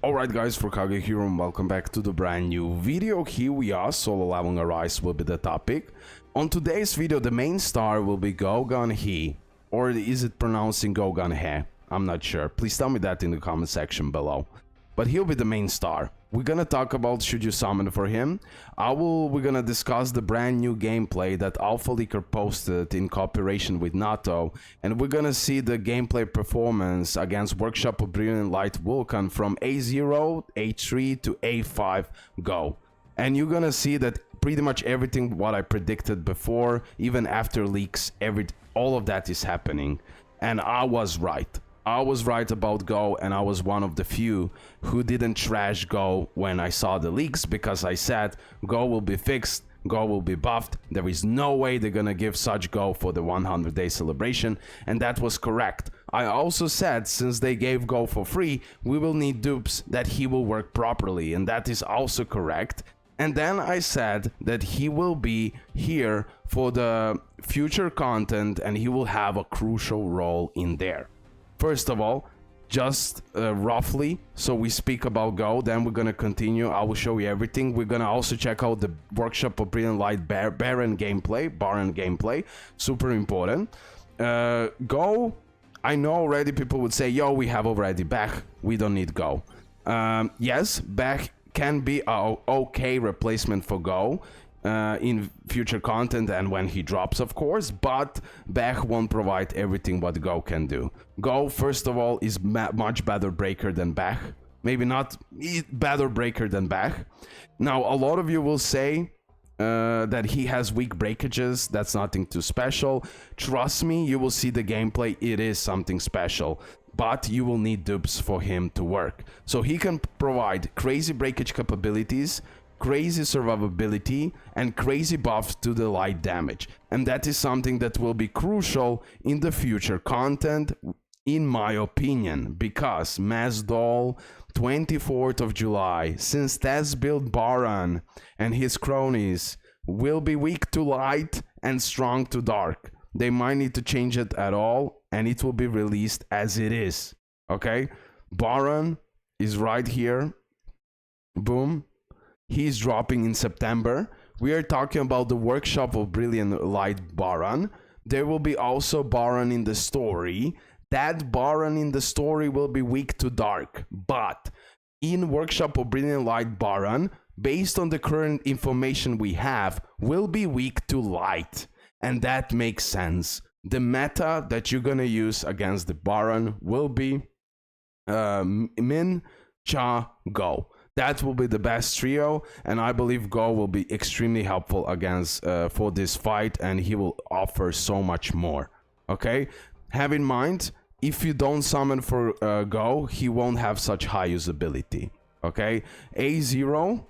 Alright guys, for Kage here and welcome back to the brand new video. Here we are, solo leveling a Rise will be the topic. On today's video, the main star will be Gunhee, or is it pronouncing Gunhee? I'm not sure. Please tell me that in the comment section below. But he'll be the main star. We're gonna talk about should you summon for him. We're gonna discuss the brand new gameplay that Alpha Leaker posted in cooperation with NATO, and we're gonna see the gameplay performance against Workshop of Brilliant Light Vulcan from A0, A3 to A5 go. And you're gonna see that pretty much everything what I predicted before, even after leaks, all of that is happening. And I was right. I was right about Go, and I was one of the few who didn't trash Go when I saw the leaks, because I said Go will be fixed, Go will be buffed, there is no way they're gonna give such Go for the 100-day celebration, and that was correct. I also said since they gave Go for free, we will need dupes that he will work properly, and that is also correct. And then I said that he will be here for the future content and he will have a crucial role in there. First of all, just roughly, so we speak about Go, then we're gonna continue. I will show you everything. We're gonna also check out the Workshop of Brilliant Light Baran gameplay, super important. Go, I know already people would say, yo, we have already Back, we don't need Go. Yes, Back can be a okay replacement for Go in future content and when he drops, of course, but Bach won't provide everything what Go can do. Go, first of all, is much better breaker than Bach. Maybe not better breaker than Bach. Now, a lot of you will say that he has weak breakages. That's nothing too special. Trust me, you will see the gameplay. It is something special. But you will need dupes for him to work. So he can provide crazy breakage capabilities, crazy survivability, and crazy buffs to the light damage. And that is something that will be crucial in the future content, in my opinion, because Mass Doll, 24th of July, since test build Baran and his cronies will be weak to light and strong to dark. They might need to change it at all, and it will be released as it is. Okay? Baran is right here. Boom. He's dropping in September. We are talking about the Workshop of Brilliant Light Baran. There will be also Baran in the story. That Baran in the story will be weak to dark. But in Workshop of Brilliant Light Baran, based on the current information we have, will be weak to light. And that makes sense. The meta that you're gonna use against the Baran will be Min, Cha, Go. That will be the best trio, and I believe Go will be extremely helpful against for this fight, and he will offer so much more. Okay, have in mind, if you don't summon for Go, he won't have such high usability. Okay, A0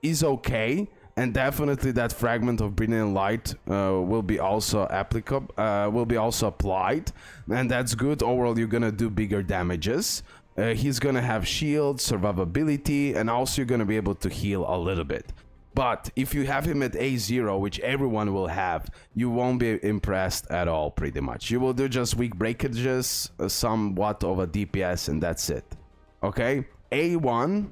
is okay. And definitely that fragment of Brilliant Light will be also applicable, will be also applied, and that's good. Overall, you're gonna do bigger damages. He's gonna have shield, survivability, and also you're gonna be able to heal a little bit. But if you have him at A0, which everyone will have, you won't be impressed at all, pretty much. You will do just weak breakages, somewhat of a DPS, and that's it. Okay, A1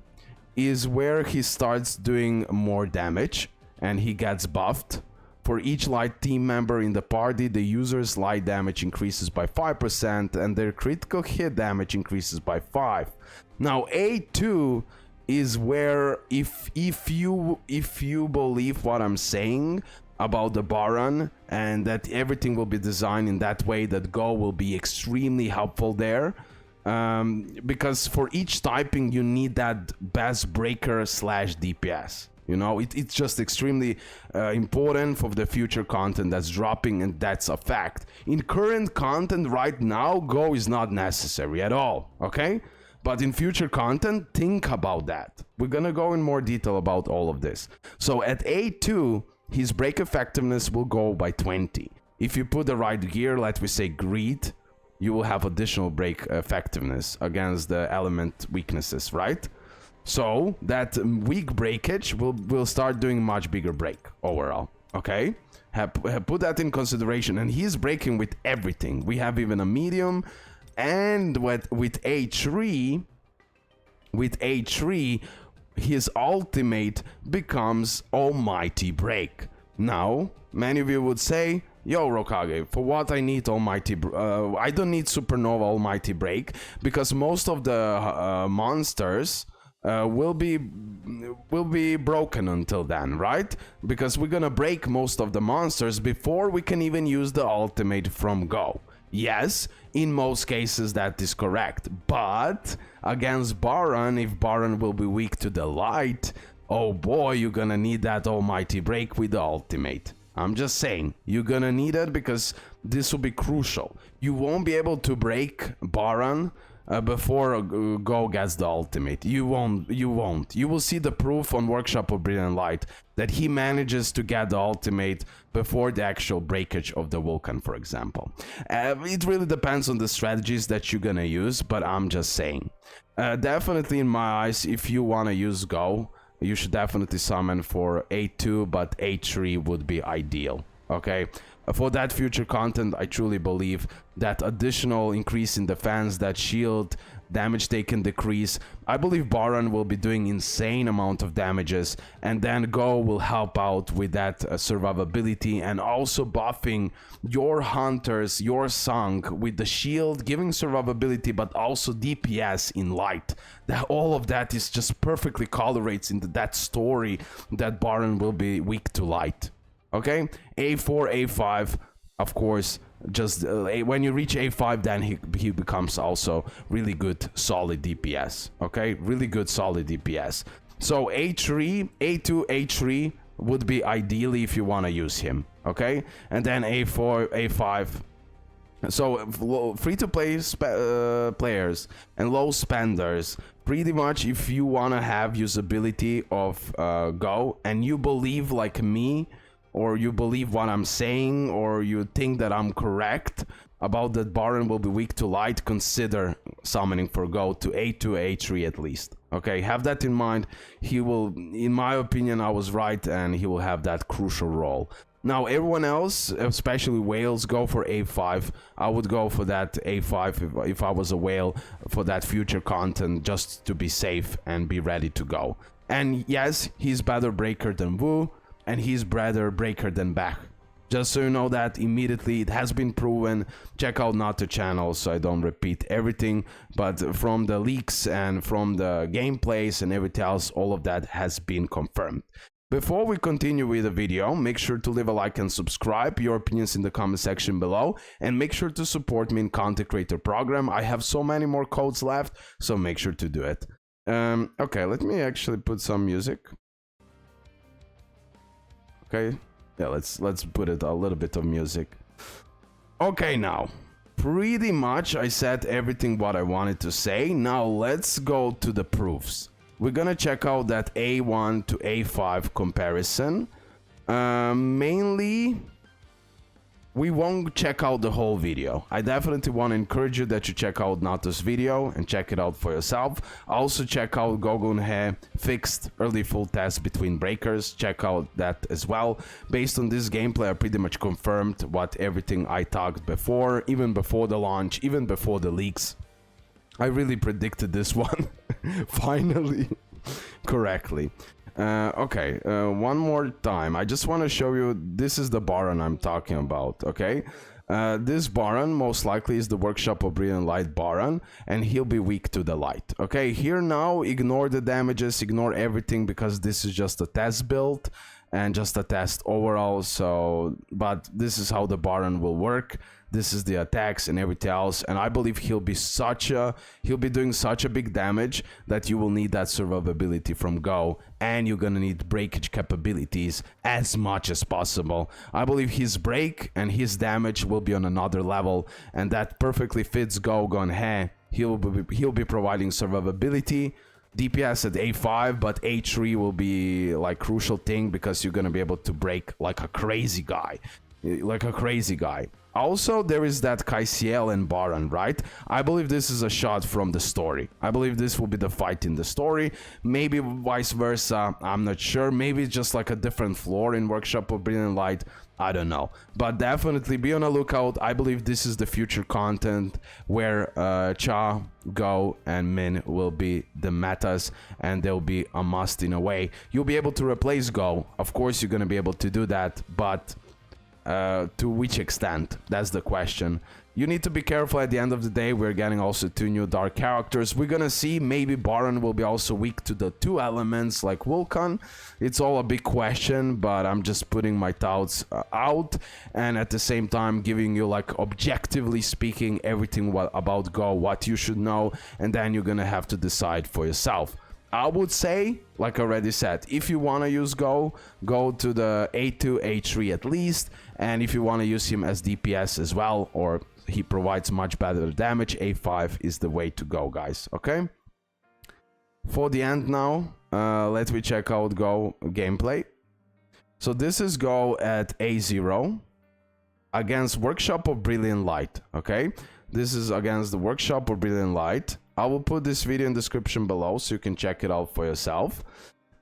is where he starts doing more damage and he gets buffed. For each light team member in the party, the user's light damage increases by 5% and their critical hit damage increases by 5. Now A2 is where if you believe what I'm saying about the Baran and that everything will be designed in that way, that Go will be extremely helpful there. Because for each typing you need that best breaker slash DPS. You know, it's just extremely important for the future content that's dropping, and that's a fact. In current content right now, Go is not necessary at all, okay? But in future content, think about that. We're gonna go in more detail about all of this. So at A2, his break effectiveness will go by 20. If you put the right gear, let me say Greed, you will have additional break effectiveness against the element weaknesses, right? So that weak breakage will start doing much bigger break overall. Okay, put that in consideration, and he's breaking with everything. We have even a medium, and with A3 with A3, his ultimate becomes Almighty Break. Now, many of you would say, yo Rokage, for what I need I don't need Supernova Almighty Break, because most of the monsters will be broken until then, right? Because we're gonna break most of the monsters before we can even use the ultimate from go. Yes, in most cases that is correct, but against Baran, if Baran will be weak to the light, oh boy, you're gonna need that Almighty Break with the ultimate. I'm just saying, you're gonna need it because this will be crucial. You won't be able to break Baran before Go gets the ultimate. You won't. You will see the proof on Workshop of Brilliant Light that he manages to get the ultimate before the actual breakage of the Vulcan, for example. It really depends on the strategies that you're gonna use, but I'm just saying. Definitely in my eyes, if you wanna use Go, you should definitely summon for A2, but A3 would be ideal, okay? For that future content, I truly believe that additional increase in defense, that shield, damage taken decrease, I believe Baran will be doing insane amount of damages, and then Go will help out with that survivability and also buffing your hunters, your Sung with the shield, giving survivability but also DPS in light. That all of that is just perfectly correlates into that story that Baran will be weak to light. Okay, A4, A5, of course, just when you reach A5, then he becomes also really good, solid DPS. Okay, really good, solid DPS. So A3, A2, A3 would be ideally if you want to use him. Okay, and then A4, A5. So free-to-play players and low spenders, pretty much if you want to have usability of Go and you believe like me, or you believe what I'm saying, or you think that I'm correct about that Baran will be weak to light, consider summoning for Go to A2, A3 at least. Okay, have that in mind. He will, in my opinion, I was right, and he will have that crucial role. Now, everyone else, especially whales, go for A5. I would go for that A5 if I was a whale, for that future content, just to be safe and be ready to go. And yes, he's better breaker than Wu, and he's better breaker than Back. Just so you know that immediately, it has been proven. Check out Nato channel so I don't repeat everything, but from the leaks and from the gameplays and everything else, all of that has been confirmed. Before we continue with the video, make sure to leave a like and subscribe, your opinions in the comment section below, and make sure to support me in content creator program. I have so many more codes left, so make sure to do it. Okay, let me actually put some music. Okay, yeah, let's put it a little bit of music. Okay, now pretty much I said everything what I wanted to say. Now let's go to the proofs. We're gonna check out that A1 to A5 comparison. Mainly, we won't check out the whole video. I definitely want to encourage you that you check out Nato's video and check it out for yourself. Also check out Gunhee fixed early full test between breakers. Check out that as well. Based on this gameplay, I pretty much confirmed what everything I talked before, even before the launch, even before the leaks. I really predicted this one finally correctly. Okay, one more time. I just want to show you, this is the Baran I'm talking about, okay? This Baran most likely is the Workshop of Brilliant Light Baran, and he'll be weak to the light, okay? Here now, ignore the damages, ignore everything, because this is just a test build and just a test overall, so, but this is how the Baran will work. This is the attacks and everything else, and I believe he'll be doing such a big damage that you will need that survivability from Go, and you're gonna need breakage capabilities as much as possible. I believe his break and his damage will be on another level, and that perfectly fits Gunhee. He'll be providing survivability, DPS at A5, but A3 will be like crucial thing because you're gonna be able to break like a crazy guy. like a crazy guy. Also, there is that Kaisiel and Baran, right? I believe this is a shot from the story. I believe this will be the fight in the story. Maybe vice versa, I'm not sure. Maybe it's just like a different floor in Workshop of Brilliant Light. I don't know. But definitely be on a lookout. I believe this is the future content where Cha, Go, and Min will be the metas, and they'll be a must in a way. You'll be able to replace Go. Of course, you're going to be able to do that, but to which extent? That's the question. You need to be careful. At the end of the day, we're getting also 2 new dark characters. We're gonna see maybe Baran will be also weak to the 2 elements like Vulcan. It's all a big question, but I'm just putting my thoughts out, and at the same time giving you, like, objectively speaking, everything about Go, what you should know, and then you're gonna have to decide for yourself. I would say, like I already said, if you want to use Go, go to the A2, A3 at least, and if you want to use him as DPS as well, or he provides much better damage, A5 is the way to go, guys, okay? For the end now, let me check out Go gameplay. So this is Go at A0 against Workshop of Brilliant Light, okay? This is against the Workshop of Brilliant Light. I will put this video in the description below so you can check it out for yourself.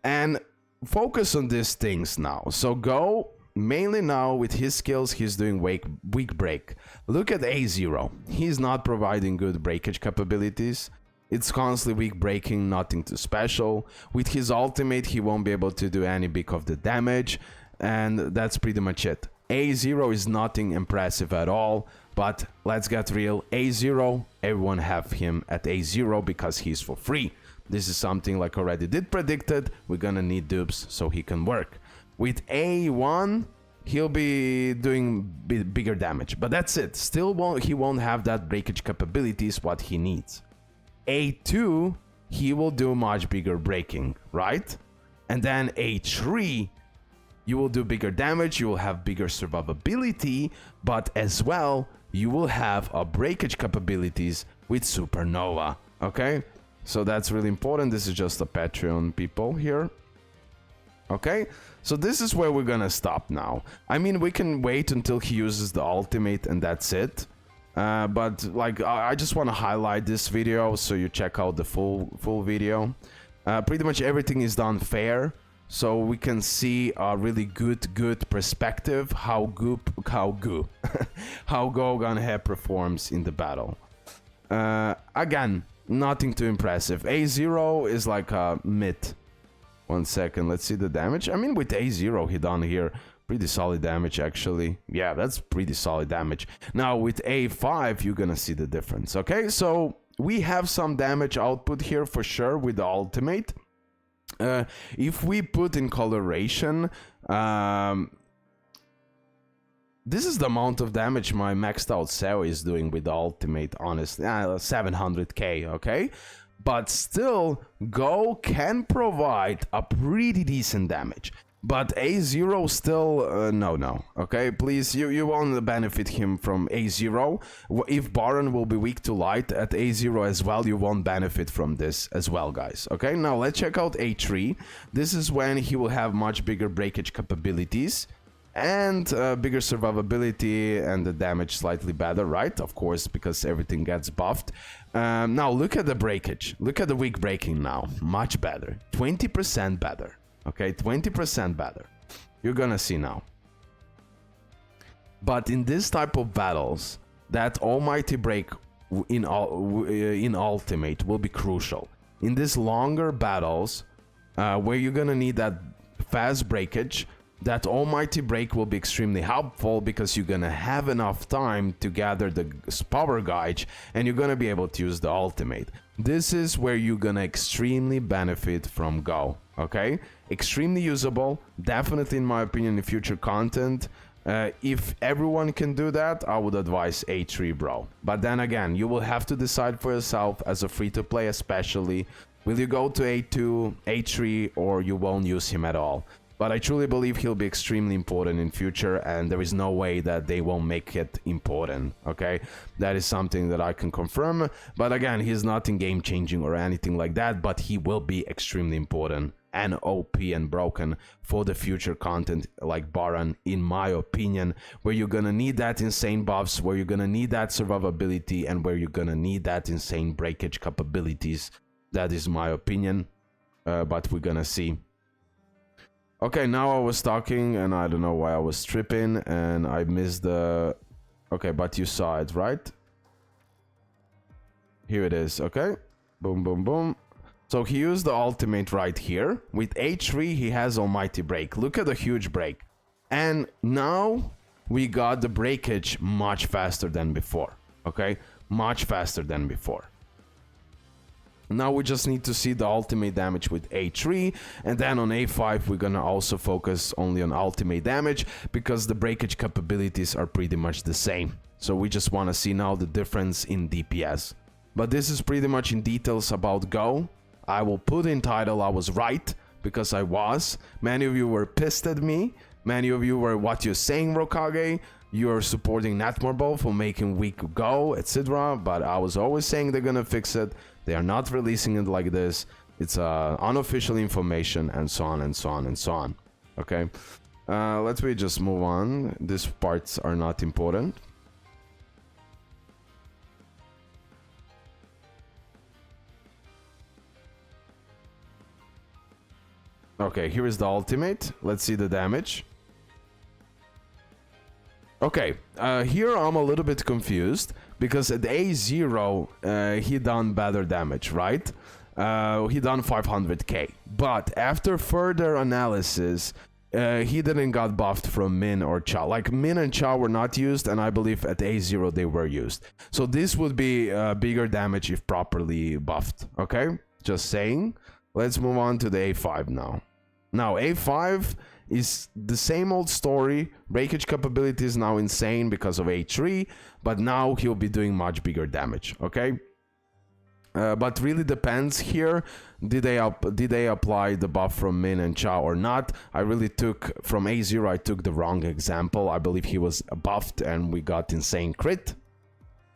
And focus on these things now. So Go, mainly now with his skills, he's doing weak break. Look at A0. He's not providing good breakage capabilities. It's constantly weak breaking, nothing too special. With his ultimate, he won't be able to do any big of the damage. And that's pretty much it. A0 is nothing impressive at all. But let's get real, A0, everyone have him at A0 because he's for free. This is something like already did predicted, we're gonna need dupes so he can work. With A1, he'll be doing bigger damage, but that's it. Still he won't have that breakage capabilities what he needs. A2, he will do much bigger breaking, right? And then A3, you will do bigger damage, you will have bigger survivability, but as well, you will have a breakage capabilities with Supernova, okay? So that's really important. This is just a Patreon people here. Okay, so this is where we're gonna stop now. I mean, we can wait until he uses the ultimate and that's it. But like, I just want to highlight this video so you check out the full video. Pretty much everything is done fair. So we can see a really good perspective how Go Gunhee performs in the battle. Again, nothing too impressive. A0 is like a mid. 1 second, let's see the damage. I mean, with A0 he done here pretty solid damage actually. Yeah, that's pretty solid damage. Now with A5 you're gonna see the difference. Okay, so we have some damage output here for sure with the ultimate. If we put in coloration, this is the amount of damage my maxed out cell is doing with the ultimate, honestly. 700k, okay? But still, Go can provide a pretty decent damage. But A0 still, no, okay? Please, you won't benefit him from A0. If Baran will be weak to light at A0 as well, you won't benefit from this as well, guys. Okay, now let's check out A3. This is when he will have much bigger breakage capabilities and bigger survivability and the damage slightly better, right? Of course, because everything gets buffed. Now look at the breakage. Look at the weak breaking now. Much better. 20% better. Okay, 20% better. You're gonna see now. But in this type of battles, that almighty break in ultimate will be crucial. In these longer battles, where you're gonna need that fast breakage, that almighty break will be extremely helpful because you're gonna have enough time to gather the power gauge and you're gonna be able to use the ultimate. This is where you're gonna extremely benefit from Go, okay? Extremely usable, definitely in my opinion in future content. If everyone can do that, I would advise A3, bro. But then again, you will have to decide for yourself as a free-to-play especially. Will you go to A2, A3, or you won't use him at all? But I truly believe he'll be extremely important in future, and there is no way that they won't make it important, okay? That is something that I can confirm. But again, he's not in game-changing or anything like that, but he will be extremely important and OP and broken for the future content like Baran, in my opinion, where you're gonna need that insane buffs, where you're gonna need that survivability, and where you're gonna need that insane breakage capabilities. That is my opinion, but we're gonna see. Okay, now I was talking and I don't know why I was tripping and I missed the... Okay, but you saw it, right? Here it is, okay? Boom, boom, boom. So he used the ultimate right here. With H3, he has Almighty Break. Look at the huge break. And now we got the breakage much faster than before, okay? Much faster than before. Now we just need to see the ultimate damage with A3, and then on A5 we're gonna also focus only on ultimate damage because the breakage capabilities are pretty much the same. So we just want to see now the difference in DPS. But this is pretty much in details about Go. I will put in title I was right, because I was. Many of you were pissed at me. Many of you were, what you're saying, Rokage? You're supporting Netmarble for making weak Go, etc. But I was always saying they're gonna fix it. They are not releasing it like this. It's unofficial information, and so on and so on and so on. Okay, let's just move on. These parts are not important. Okay, here is the ultimate. Let's see the damage. Okay, here I'm a little bit confused because at A0 he done better damage, right? He done 500k, but after further analysis he didn't got buffed from Min or Cha. Like Min and Cha were not used, and I believe at A0 they were used. So this would be bigger damage if properly buffed, okay? Just saying. Let's move on to the A5 now. Now A5 is the same old story. Breakage capability is now insane because of A3, but now he'll be doing much bigger damage, okay? But really depends here. Did they apply the buff from Min and Cha or not? I really took from A0. I took the wrong example. I believe he was buffed and we got insane crit.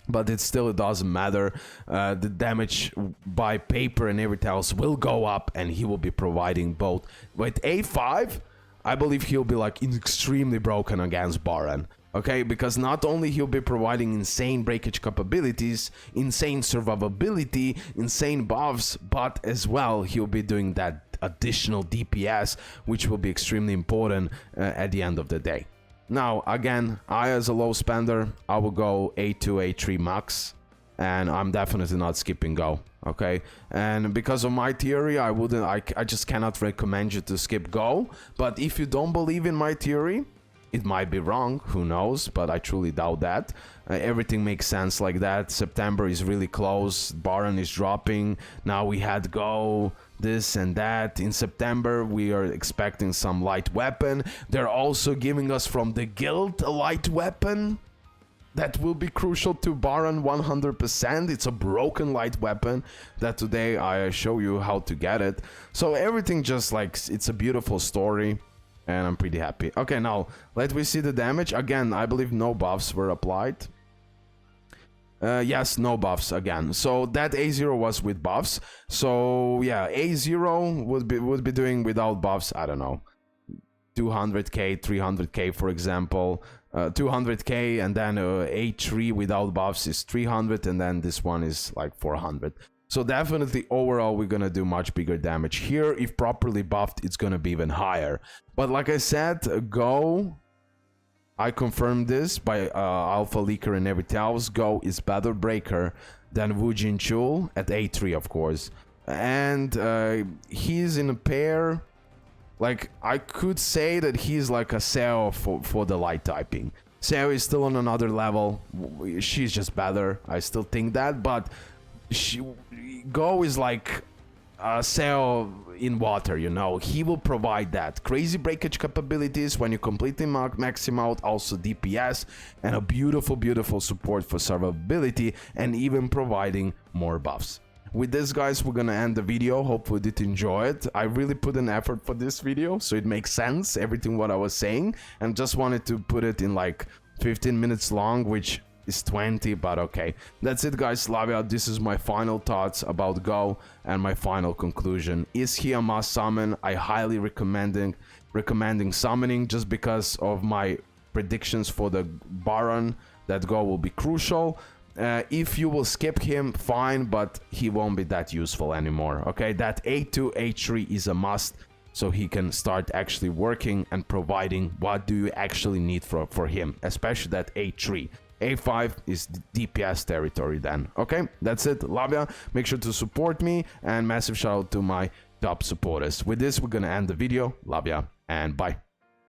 But it doesn't matter. The damage by paper and everything else will go up, and he will be providing both. With A5, I believe he'll be like extremely broken against Baran. Okay, because not only he'll be providing insane breakage capabilities, insane survivability, insane buffs, but as well he'll be doing that additional DPS, which will be extremely important at the end of the day. Now, again, I as a low spender, I will go A2, A3 max, and I'm definitely not skipping Go, okay? And because of my theory, I just cannot recommend you to skip Go, but if you don't believe in my theory, it might be wrong, who knows, but I truly doubt that. Everything makes sense like that. September is really close, Baran is dropping, now we had Go, this and that. In September we are expecting some light weapon. They're also giving us from the guild a light weapon that will be crucial to Baran 100%. It's a broken light weapon that today I show you how to get it. So everything just like, it's a beautiful story and I'm pretty happy. Okay, now let me see the damage. Again, I believe no buffs were applied. Yes, no buffs again. So that A0 was with buffs. So yeah, A0 would be doing without buffs, I don't know, 200k, 300k for example, 200k, and then A3 without buffs is 300, and then this one is like 400. So definitely overall we're gonna do much bigger damage here. If properly buffed, it's gonna be even higher. But like I said, Go, I confirmed this by Alpha Leaker and everything else. Go is better breaker than Woo Jin Chul at A3, of course. And he's in a pair. Like, I could say that he's like a Seo for the light typing. Seo is still on another level. She's just better. I still think that. But Go is like Seo in water, you know. He will provide that crazy breakage capabilities when you completely max him out, also DPS, and a beautiful support for survivability, and even providing more buffs. With this, guys, we're gonna end the video. Hopefully you did enjoy it. I really put an effort for this video, so it makes sense, everything what I was saying, and just wanted to put it in like 15 minutes long, which is 20, but okay. That's it, guys. Love ya. This is my final thoughts about Go and my final conclusion. Is he a must summon? I highly recommending summoning, just because of my predictions for the Baran, that Go will be crucial. If you will skip him, fine, but he won't be that useful anymore. Okay, that A2, A3 is a must, so he can start actually working and providing what do you actually need for him, especially that A3. A5 is DPS territory then. Okay, that's it. Love ya. Make sure to support me, and massive shout out to my top supporters. With this, we're gonna end the video. Love ya, and bye.